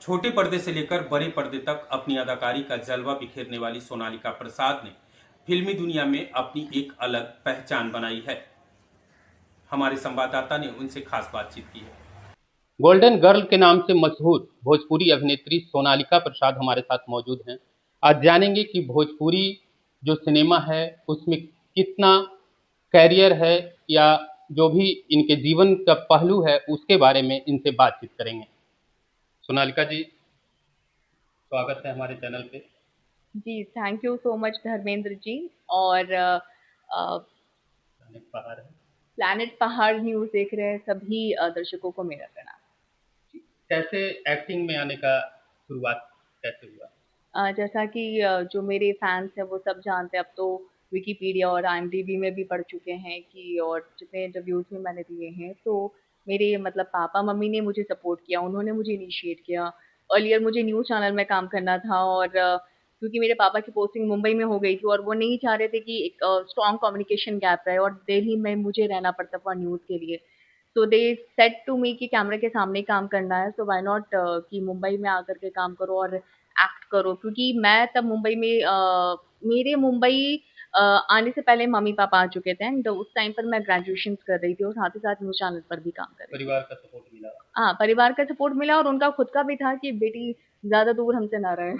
छोटे पर्दे से लेकर बड़े पर्दे तक अपनी अदाकारी का जलवा बिखेरने वाली सोनालिका प्रसाद ने फिल्मी दुनिया में अपनी एक अलग पहचान बनाई है। हमारे संवाददाता ने उनसे खास बातचीत की है। गोल्डन गर्ल के नाम से मशहूर भोजपुरी अभिनेत्री सोनालिका प्रसाद हमारे साथ मौजूद हैं। आज जानेंगे कि भोजपुरी जो सिनेमा है उसमें कितना कैरियर है या जो भी इनके जीवन का पहलू है उसके बारे में इनसे बातचीत करेंगे। सोनालिका जी, स्वागत है हमारे चैनल पे। जी, thank you so much Dharmendra ji. और प्लैनेट पहाड़ न्यूज़ देख रहे हैं सभी दर्शकों को मेरा प्रणाम। कैसे एक्टिंग में आने का शुरुआत कैसे हुआ? जैसा कि जो मेरे फैंस हैं वो सब जानते हैं, अब तो विकिपीडिया और आईएमडीबी में भी पढ़ चुके हैं कि, और जितने इंटरव्यूज़ भी मैंने दिए हैं, तो मेरे मतलब पापा मम्मी ने मुझे सपोर्ट किया, उन्होंने मुझे इनिशिएट किया। अर्लियर मुझे न्यूज़ चैनल में काम करना था, और क्योंकि मेरे पापा की पोस्टिंग मुंबई में हो गई थी और वो नहीं चाह रहे थे कि एक स्ट्रॉन्ग कम्युनिकेशन गैप रहे और दिल्ली में मुझे रहना पड़ता था न्यूज़ के लिए। सो दे सेड टू मी कि कैमरा के सामने काम करना है, सो व्हाई नॉट कि मुंबई में आकर के काम करो और एक्ट करो। क्योंकि मैं तब मुंबई में मेरे मुंबई आने से पहले मम्मी पापा आ चुके थे, एंड उस टाइम पर मैं ग्रेजुएशन कर रही थी और साथ ही साथ न्यूज़ चैनल पर भी काम कर रही थी। परिवार का सपोर्ट मिला? हाँ, परिवार का सपोर्ट मिला और उनका खुद का भी था कि बेटी ज़्यादा दूर हमसे ना रहे।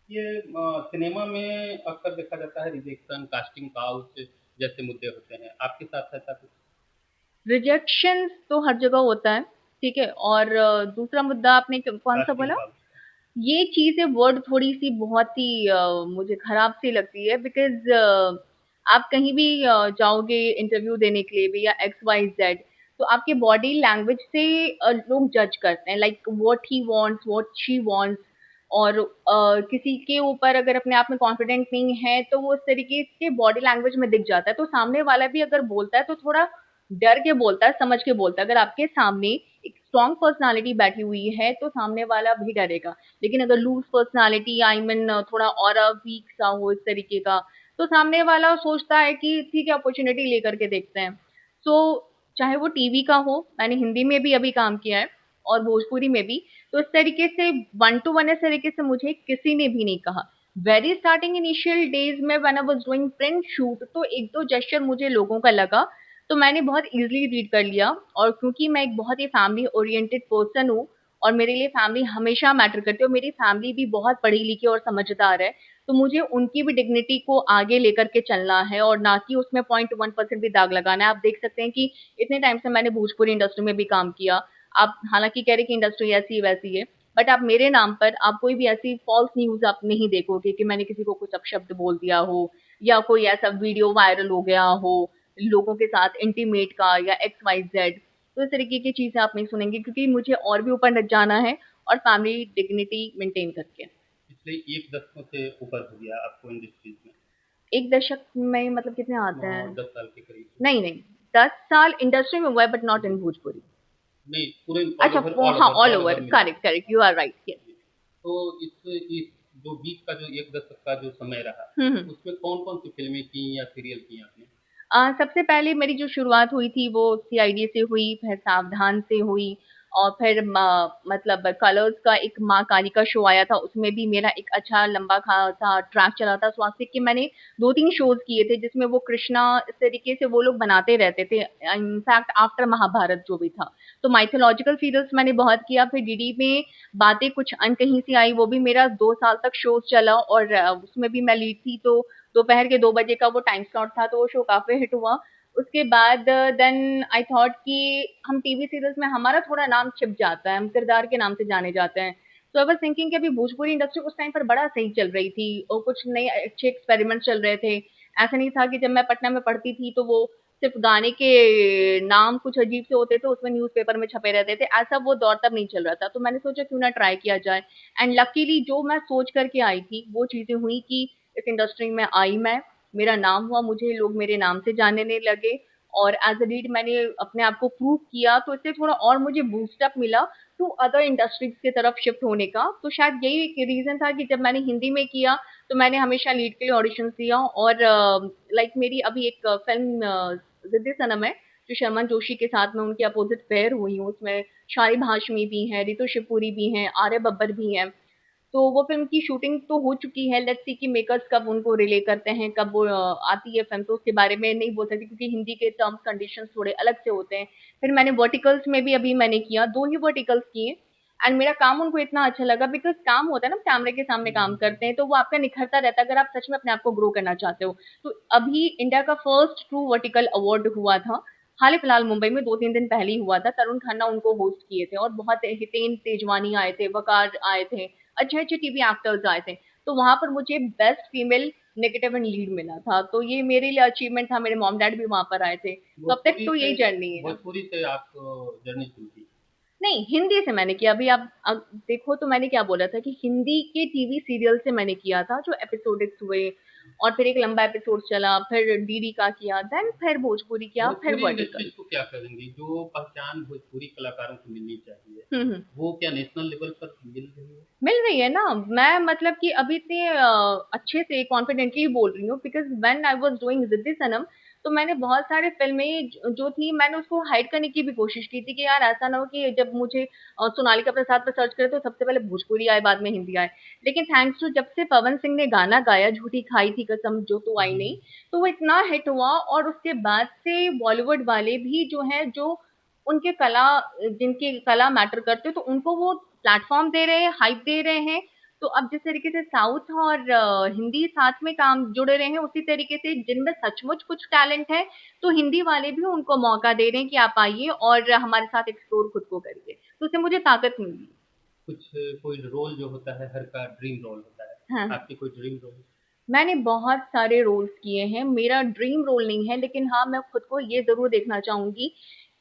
ये सिनेमा में अक्सर देखा जाता है रिजेक्शन, कास्टिंग काउच जैसे मुद्दे होते हैं, आपके साथ ऐसा कुछ? रिजेक्शन तो हर जगह होता है, ठीक है। और दूसरा मुद्दा आपने कौन सा बोला? ये चीज़ें वर्ड थोड़ी-सी बहुत ही मुझे खराब सी लगती है, बिकॉज़ आप कहीं भी जाओगे इंटरव्यू देने के लिए भी या एक्स वाई ज़ेड, तो आपके बॉडी लैंग्वेज से लोग जज करते हैं, like what he wants, what she wants. और किसी के ऊपर अगर अपने आप में कॉन्फिडेंट नहीं है, तो वो उस तरीके से बॉडी लैंग्वेज में दिख जाता है। तो सामने वाला भी अगर बोलता है तो थोड़ा डर के बोलता है, समझ के बोलता है। अगर आपके सामने एक स्ट्रॉन्ग पर्सनैलिटी बैठी हुई है, तो सामने वाला भी डरेगा। लेकिन अगर लूज पर्सनालिटी, आई मीन थोड़ा ऑरा वीक सा हो इस तरीके का, तो सामने वाला सोचता है कि ठीक है, अपॉर्चुनिटी लेकर के देखते हैं। सो चाहे वो टीवी का हो, मैंने हिंदी में भी अभी काम किया है और भोजपुरी में भी, तो इस तरीके से वन टू वन इस तरीके से मुझे किसी ने भी नहीं कहा। वेरी स्टार्टिंग इनिशियल डेज में when I was doing print shoot, तो एक दो जेस्चर मुझे लोगों का लगा, तो मैंने बहुत इजीली रीड कर लिया। और क्योंकि मैं एक बहुत ही फैमिली ओरिएंटेड पर्सन हूँ और मेरे लिए फैमिली हमेशा मैटर करती है, और मेरी फैमिली भी बहुत पढ़ी लिखी और समझदार है, तो मुझे उनकी भी डिग्निटी को आगे लेकर के चलना है और ना कि उसमें 0.1% भी दाग लगाना है। आप देख सकते हैं कि इतने टाइम से मैंने भोजपुरी इंडस्ट्री में भी काम किया। आप हालांकि कह रहे कि इंडस्ट्री ऐसी वैसी है, बट आप मेरे नाम पर आप कोई भी ऐसी फॉल्स न्यूज आप नहीं देखोगे कि मैंने किसी को कुछ अपशब्द बोल दिया हो या कोई ऐसा वीडियो वायरल हो गया हो लोगों के साथ इंटीमेट का या एक्स वाई जेड। तो इस तरीके की चीजें आप नहीं सुनेंगे, क्योंकि मुझे और भी ऊपर जाना है और फैमिली डिग्निटी मेंटेन करके। पिछले एक दशकों से ऊपर हो गया आपको इंडस्ट्रीज में? एक दशक में मतलब कितने आते हैं? 10 साल के करीब। नहीं नहीं, 10 साल इंडस्ट्री में हुआ है, बट नॉट इन भोजपुरी। नहीं, पूरे अच्छा, हाँ, all over, correct correct, you are right, yes. तो इस जो बीच का जो एक दशक का जो समय रहा, उसमें कौन कौन सी फिल्में की या सीरियल की आपने? सबसे पहले मेरी जो शुरुआत हुई थी वो सीआईडी से हुई, फिर सावधान से हुई, और फिर मतलब कलर्स का एक माँ काली का शो आया था, उसमें भी मेरा एक अच्छा लंबा खासा ट्रैक चला था। स्वास्तिक के मैंने 2-3 शोज किए थे जिसमें वो कृष्णा इस तरीके से वो लोग बनाते रहते थे, इनफैक्ट आफ्टर महाभारत जो भी था। तो माइथोलॉजिकल सीरियल्स मैंने बहुत किया। फिर डीडी में बातें कुछ अनकहीं से आई, वो भी मेरा 2 साल तक शो चला और उसमें भी मैं लीड थी। तो दोपहर के 2 बजे का वो टाइम स्लॉट था, तो वो शो काफ़ी हिट हुआ। उसके बाद देन आई थॉट कि हम टीवी सीरियल्स में हमारा थोड़ा नाम छिप जाता है, हम किरदार के नाम से जाने जाते हैं। तो आई वाज़ थिंकिंग कि अभी भोजपुरी इंडस्ट्री उस टाइम पर बड़ा सही चल रही थी और कुछ नए अच्छे एक्सपेरिमेंट चल रहे थे। ऐसा नहीं था कि जब मैं पटना में पढ़ती थी तो वो सिर्फ गाने के नाम कुछ अजीब से होते थे, उसमें न्यूज़पेपर में छपे रहते थे, ऐसा वो दौर तब नहीं चल रहा था। तो मैंने सोचा क्यों ना ट्राई किया जाए, एंड लकीली जो मैं सोच करके आई थी वो चीज़ें हुई कि इस इंडस्ट्री में आई मैं, मेरा नाम हुआ, मुझे लोग मेरे नाम से जानने लगे और एज अ लीड मैंने अपने आप को प्रूव किया। तो इससे थोड़ा और मुझे बूस्टअप मिला टू अदर इंडस्ट्रीज की तरफ शिफ्ट होने का। तो शायद यही एक रीज़न था कि जब मैंने हिंदी में किया तो मैंने हमेशा लीड के लिए ऑडिशन दिया। और लाइक मेरी अभी एक फिल्म ज़िद्दी सनम है, जो शर्मन जोशी के साथ मैं उनके अपोजिट पेयर हुई हूँ, उसमें शाहिद हाशमी भी हैं, रितु शिवपुरी भी हैं, आर्य बब्बर भी हैं। तो वो फिल्म की शूटिंग तो हो चुकी है, लेट्स सी कि मेकर्स कब उनको रिले करते हैं, कब वो आती है फिल्म, तो उसके बारे में नहीं बोल सकती क्योंकि हिंदी के टर्म्स कंडीशंस थोड़े अलग से होते हैं। फिर मैंने वर्टिकल्स में भी अभी मैंने किया, 2 ही वर्टिकल्स किए एंड मेरा काम उनको इतना अच्छा लगा बिकॉज़ काम होता है ना, कैमरे के सामने काम करते हैं, तो वो आपका निखरता रहता है अगर आप सच में अपने आप को ग्रो करना चाहते हो। तो अभी इंडिया का फर्स्ट ट्रू वर्टिकल अवार्ड हुआ था, हाल-फिलहाल मुंबई में 2-3 दिन पहले ही हुआ था। तरुण खन्ना उनको होस्ट किए थे और बहुत हितेन तेजवानी आए थे, वकार आए थे, अच्छे-अच्छे टीवी एक्टर्स आए थे। तो वहाँ पर मुझे best female negative and lead मिला था। तो ये मेरे लिए अचीवमेंट था, मेरे मॉम-डैड भी वहाँ पर आए थे। तो अब तक तो यही जर्नी है। भोजपुरी से आप जर्नी शुरू की? नहीं, हिंदी से मैंने किया। अभी आप अब देखो तो मैंने क्या बोला था कि हिंदी के टीवी सीरियल से मैंने किया था, जो एपिसोडिक्स हुए और फिर एक लंबा एपिसोड चला, फिर डीडी का किया, देन फिर भोजपुरी किया, फिर भोजपुरी वर्टिकल। इंडस्ट्री को क्या करेंगी? जो पहचान भोजपुरी कलाकारों को मिलनी चाहिए, हुँ, हुँ। वो क्या नेशनल लेवल पर मिल रही है? मिल रही है ना। मैं मतलब कि अभी इतने अच्छे से कॉन्फिडेंटली बोल रही हूँ because when I was doing ज़िद्दी सनम, तो मैंने बहुत सारे फ़िल्में जो थी मैंने उसको हाइड करने की भी कोशिश की थी कि यार ऐसा ना हो कि जब मुझे सोनालिका प्रसाद पे सर्च करें तो सबसे पहले भोजपुरी आए, बाद में हिंदी आए। लेकिन थैंक्स टू जब से पवन सिंह ने गाना गाया झूठी खाई थी कसम जो तू आई नहीं, तो वो इतना हिट हुआ और उसके बाद से बॉलीवुड वाले भी जो हैं, जो उनके कला जिनकी कला मैटर करते, तो उनको वो प्लेटफ़ॉर्म दे रहे हैं, हाइप दे रहे हैं। तो अब जिस तरीके से साउथ और हिंदी साथ में काम जुड़े रहे हैं, उसी तरीके से जिनमें सचमुच कुछ टैलेंट है, तो हिंदी वाले भी उनको मौका दे रहे हैं कि आप आइए और हमारे साथ एक्सप्लोर खुद को करिए। तो उससे मुझे ताकत मिली। कुछ कोई रोल जो होता है, हर का ड्रीम रोल होता है। हाँ। आपकी कोई ड्रीम रोल? मैंने बहुत सारे रोल्स किए हैं। मेरा ड्रीम रोल नहीं है, लेकिन हाँ, मैं खुद को ये ज़रूर देखना चाहूँगी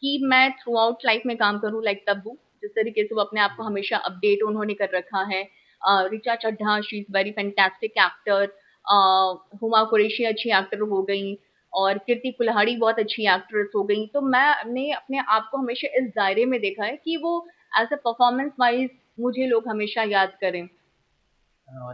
कि मैं थ्रू आउट लाइफ़ में काम करूँ लाइक तब्बू, जिस तरीके से वो अपने आप को हमेशा अपडेट उन्होंने कर रखा है। Richa Chadha, she is very fantastic actor. Huma Qureshi अच्छी एक्टर हो गईं और कीर्ति कुल्हाड़ी बहुत अच्छी एक्ट्रेस हो गईं। तो मैंने अपने आप को हमेशा इस दायरे में देखा है कि वो एज़ अ परफॉर्मेंस वाइज़ मुझे लोग हमेशा याद करें।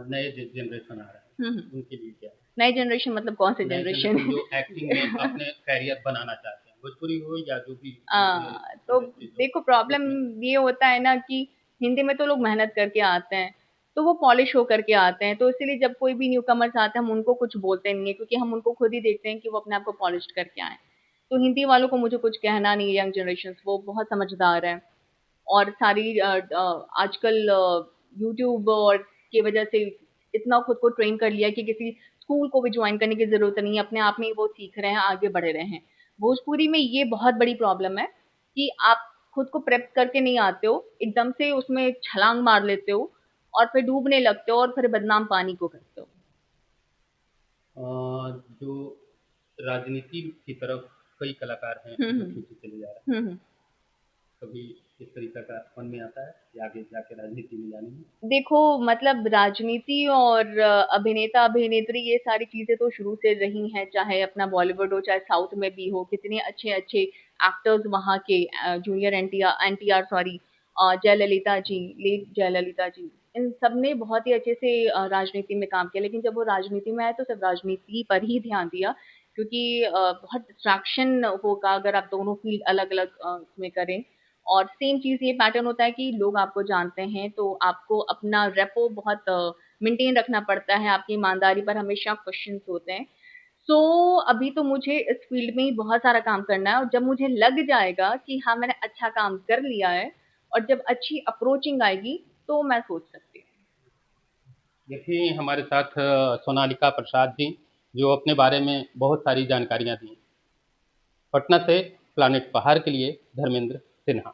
नए जो जनरेशन आ रहा है, हुँ, हुँ। उनके लिए क्या है? नई जनरेशन मतलब कौन से नए जनरेशन? जनरेशन जो एक्टिंग में अपने करियर बनाना चाहते हैं, भोजपुरी हो या जो भी तो इंडस्ट्री हो, देखो प्रॉब्लम उसमें ये होता है ना कि हिंदी में तो लोग मेहनत करके आते हैं, तो वो पॉलिश होकर के आते हैं, तो इसीलिए जब कोई भी न्यूकमर्स आते हैं हम उनको कुछ बोलते नहीं है क्योंकि हम उनको खुद ही देखते हैं कि वो अपने आप को पॉलिश्ड करके आए। तो हिंदी वालों को मुझे कुछ कहना नहीं है, यंग जनरेशन वो बहुत समझदार है और सारी आजकल यूट्यूब और की वजह से इतना खुद को ट्रेन कर लिया है कि किसी स्कूल को भी ज्वाइन करने की ज़रूरत नहीं है, अपने आप में ही वो सीख रहे हैं, आगे बढ़ रहे हैं। भोजपुरी में ये बहुत बड़ी प्रॉब्लम है कि आप खुद को प्रेप करके नहीं आते हो, एकदम से उसमें छलांग मार लेते हो और फिर डूबने लगते हो और फिर बदनाम पानी को करते हो। जो राजनीति की तरफ कई कलाकार हैं हुँ, जो हुँ। खींचे चले जा रहे हैं, हुँ, हुँ। कभी इस तरीका का मन में आता है कि आगे जाके राजनीति में जानी है? देखो मतलब राजनीति और अभिनेता-अभिनेत्री ये सारी चीज़ें तो शुरू से रही हैं, चाहे अपना बॉलीवुड हो, चाहे साउथ में भी हो, कितने अच्छे-अच्छे एक्टर्स वहाँ के जूनियर एनटीआर सॉरी जयललिता जी, लेट जयललिता जी, इन सब ने बहुत ही अच्छे से राजनीति में काम किया। लेकिन जब वो राजनीति में आए तो सिर्फ राजनीति पर ही ध्यान दिया क्योंकि बहुत डिस्ट्रैक्शन होगा अगर आप दोनों फील्ड अलग-अलग उसमें करें। और सेम चीज़ ये पैटर्न होता है कि लोग आपको जानते हैं, तो आपको अपना रेपो बहुत मेंटेन रखना पड़ता है, आपकी ईमानदारी पर हमेशा क्वेश्चन्स होते हैं। सो अभी तो मुझे इस फ़ील्ड में ही बहुत सारा काम करना है और जब मुझे लग जाएगा कि हाँ, मैंने अच्छा काम कर लिया है और जब अच्छी अप्रोचिंग आएगी, तो मैं सोच सकती हूँ। ये थी हमारे साथ सोनालिका प्रसाद जी, जो अपने बारे में बहुत सारी जानकारियाँ दी। पटना से प्लानेट पहाड़ के लिए धर्मेंद्र सिन्हा।